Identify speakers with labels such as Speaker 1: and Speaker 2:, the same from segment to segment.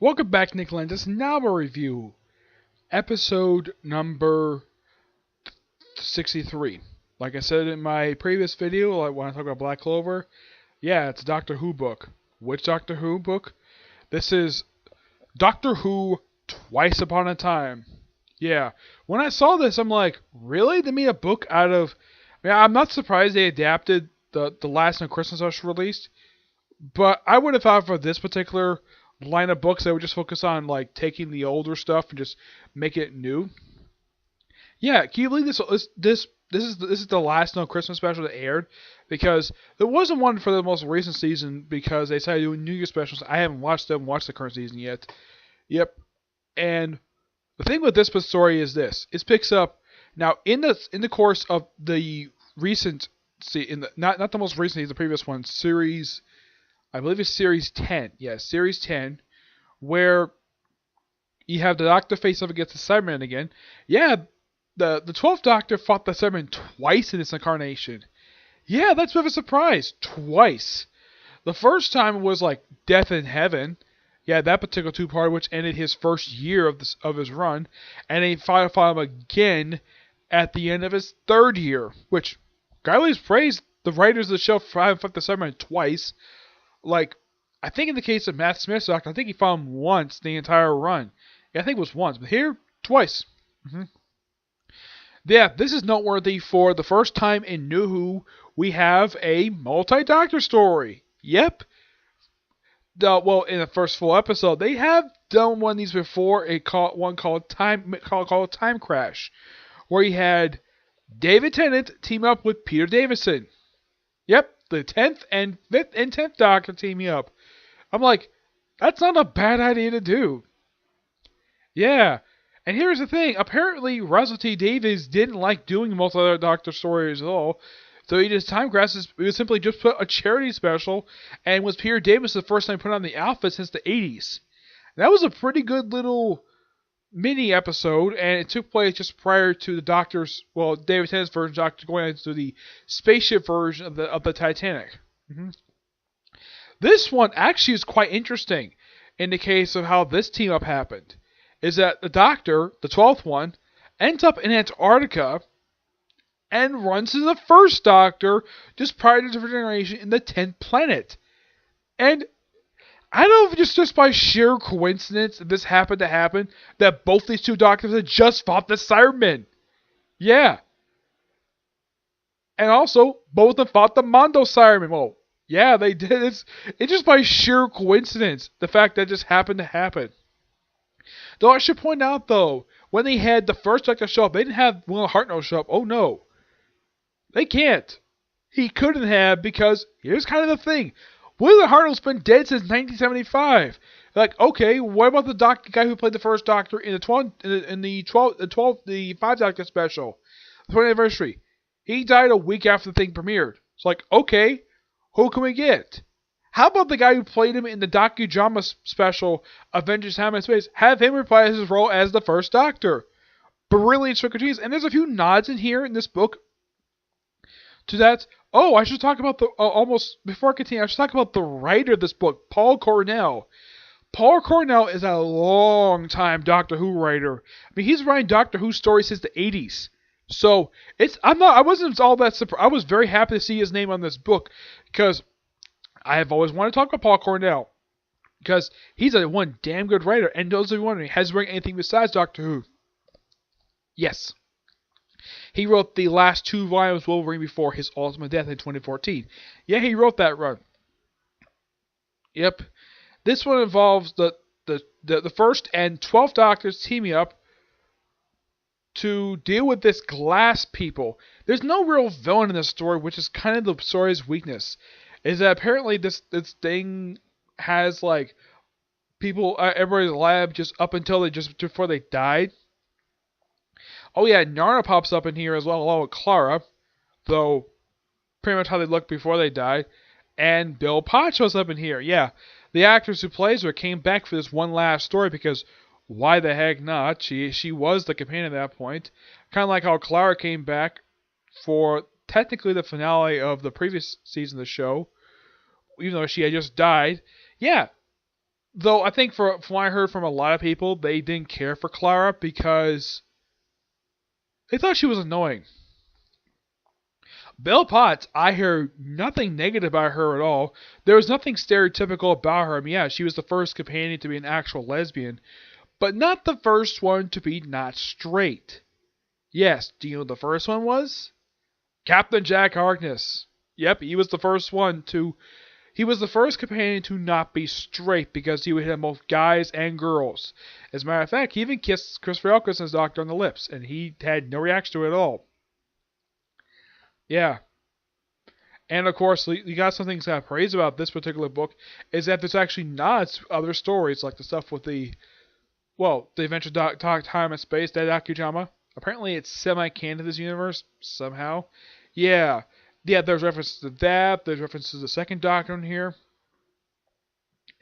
Speaker 1: Welcome back, Nick Lenz. This is Novel Review, episode number 63. Like I said in my previous video, like when I talk about Black Clover, yeah, it's a Doctor Who book. Which Doctor Who book? This is Doctor Who Twice Upon a Time. Yeah, when I saw this, I'm like, really? They made a book out of... I'm not surprised they adapted the last No Christmas Rush released, but I would have thought for this particular line of books, they would just focus on like taking the older stuff and just make it new. Yeah, can you believe this is the last No Christmas special that aired, because there wasn't one for the most recent season because they started doing New Year specials. I haven't watched the current season yet. Yep, and the thing with this story is this: it picks up now in the course of the recent not the most recent, the previous one, series. I believe it's Series 10. Yeah, Series 10, where you have the Doctor face up against the Cybermen again. Yeah, the 12th Doctor fought the Cybermen twice in this incarnation. Yeah, that's a bit of a surprise. Twice. The first time was like Death in Heaven. Yeah, that particular two-part, which ended his first year of his run. And he fought him again at the end of his third year, which Guyle's praised the writers of the show for having fought the Cybermen twice. Like, I think in the case of Matt Smith's Doctor, I think he fought him once the entire run. Yeah, I think it was once, but here, twice. Yeah, this is noteworthy for the first time in New Who we have a multi-Doctor story. Yep. Well, in the first full episode, they have done one of these before. One called Time Crash, where you had David Tennant team up with Peter Davison. Yep, the 10th and 5th and 10th Doctor teaming up. I'm like, that's not a bad idea to do. Yeah, and here's the thing. Apparently, Russell T Davies didn't like doing multi-Doctor stories at all. So he did Time Crashes. He would simply just put a charity special, and was Peter Davison the first time put on the outfit since the 80s. That was a pretty good little mini episode, and it took place just prior to the David Tennant's version, Doctor going into the spaceship version of the Titanic. This one actually is quite interesting in the case of how this team up happened. Is that the Doctor, the 12th one, ends up in Antarctica and runs into the first Doctor just prior to the generation in the 10th planet. And I don't know if it's just by sheer coincidence that this happened to happen, that both these two Doctors had just fought the Cybermen. Yeah. And also, both of them fought the Mondo Cybermen. Well, yeah, they did. It's just by sheer coincidence, the fact that it just happened to happen. Though I should point out, though, when they had the first Doctor show up, they didn't have Will Hartnell show up. Oh, no. They can't. He couldn't have, because here's kind of the thing. William Hartnell's been dead since 1975. Like, okay, what about the guy who played the first Doctor in the 5 Doctor special, the 20th anniversary? He died a week after the thing premiered. It's like, okay, who can we get? How about the guy who played him in the docudrama special, Avengers: Time and Space? Have him reprise his role as the first Doctor. Brilliant strategies, and there's a few nods in here in this book to that. Oh, I should talk about before I continue, I should talk about the writer of this book, Paul Cornell. Paul Cornell is a long-time Doctor Who writer. I mean, he's writing Doctor Who stories since the 80s. So, I wasn't all that surprised. I was very happy to see his name on this book, because I have always wanted to talk about Paul Cornell, because he's a one damn good writer. And those of you wondering, has he written anything besides Doctor Who? Yes. He wrote the last 2 volumes of Wolverine before his ultimate death in 2014. Yeah, he wrote that run. Yep. This one involves the first and 12th Doctors teaming up to deal with this glass people. There's no real villain in this story, which is kind of the story's weakness. Is that apparently this thing has like people, everybody's lab just up until before they died. Oh yeah, Narna pops up in here as well, along with Clara, though pretty much how they looked before they died. And Bill Potts shows up in here. Yeah, the actress who plays her came back for this one last story, because why the heck not? She was the companion at that point. Kind of like how Clara came back for technically the finale of the previous season of the show, even though she had just died. Yeah, Though I think from what I heard from a lot of people, they didn't care for Clara because they thought she was annoying. Belle Potts, I hear nothing negative about her at all. There was nothing stereotypical about her. I mean, yeah, she was the first companion to be an actual lesbian, but not the first one to be not straight. Yes, do you know what the first one was? Captain Jack Harkness. Yep, he was the first one to. He was the first companion to not be straight because he would hit both guys and girls. As a matter of fact, he even kissed Christopher Eccleston's doctor on the lips, and he had no reaction to it at all. Yeah. And of course, you got something to praise about this particular book is that there's actually nods to other stories, like the stuff with the Adventure Time and Space, that Akujama. Apparently, it's semi-canon to this universe somehow. Yeah, there's references to that. There's references to the Second Doctor in here,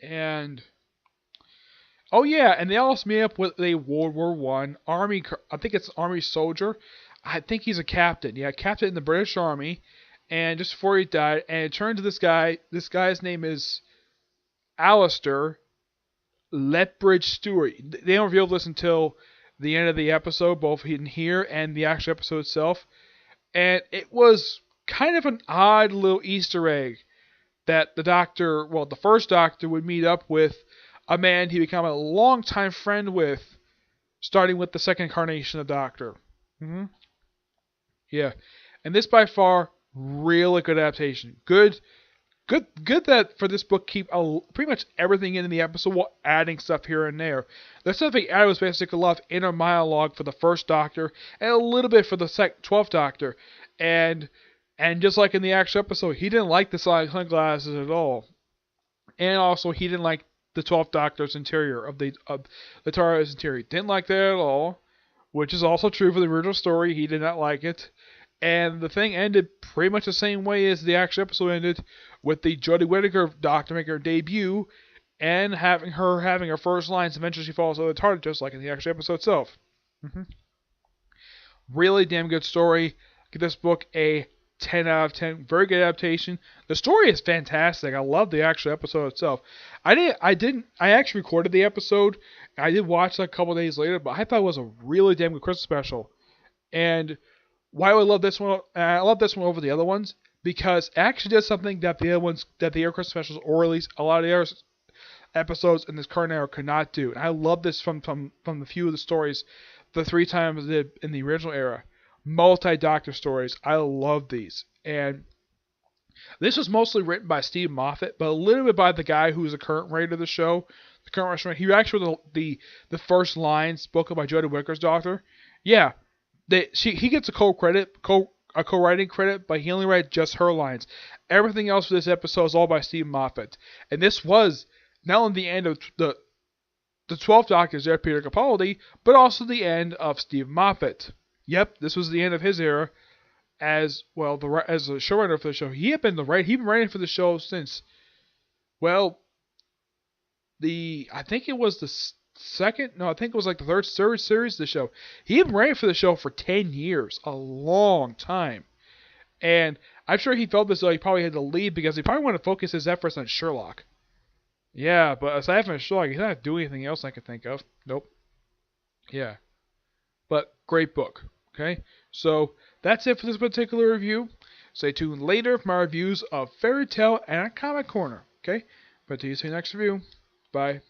Speaker 1: and oh yeah, and they also meet up with a World War One Army. I think it's Army soldier. I think he's a captain. Yeah, captain in the British Army. And just before he died, and it turned to this guy. This guy's name is Alistair Lethbridge Stewart. They don't reveal this until the end of the episode, both in here and the actual episode itself. And it was kind of an odd little Easter egg that the first Doctor would meet up with a man he became a longtime friend with, starting with the second incarnation of Doctor. Yeah. And this by far, really good adaptation. Good that for this book keep pretty much everything in the episode while adding stuff here and there. The stuff they added was basically a lot of inner monologue for the first Doctor and a little bit for the 12th Doctor. And just like in the actual episode, he didn't like the sunglasses at all. And also he didn't like the 12th Doctor's interior of the TARDIS interior. Didn't like that at all, which is also true for the original story. He did not like it. And the thing ended pretty much the same way as the actual episode ended, with the Jodie Whittaker Doctor making her debut and having her first lines. Eventually she falls over the TARDIS, just like in the actual episode itself. Really damn good story. Give this book a 10 out of 10. Very good adaptation. The story is fantastic. I love the actual episode itself. I actually recorded the episode. I did watch it a couple days later, but I thought it was a really damn good Christmas special. And why I love this one? I love this one over the other ones because it actually does something that the other ones, that the Air Christmas specials, or at least a lot of the other episodes in this current era, could not do. And I love this from the few of the stories, the 3 times I did in the original era, multi-Doctor stories. I love these, and this was mostly written by Steve Moffat, but a little bit by the guy who's the current writer of the show. The current writer, he actually wrote the first lines spoken by Jodie Whittaker's Doctor. Yeah. He gets a co-writing credit, but he only writes just her lines. Everything else for this episode is all by Steve Moffat. And this was not only the end of the 12th Doctor's era, Peter Capaldi, but also the end of Steve Moffat. Yep, this was the end of his era as well, as a showrunner for the show. He'd been writing for the show since, I think it was the I think it was like the third series of the show. He had been writing for the show for 10 years, a long time. And I'm sure he felt as though he probably had to leave because he probably wanted to focus his efforts on Sherlock. Yeah, but aside from Sherlock, he's not doing anything else I can think of. Nope. Yeah. But great book. Okay? So that's it for this particular review. Stay tuned later for my reviews of Fairy Tale and a Comic Corner. Okay? But to you see you next review. Bye.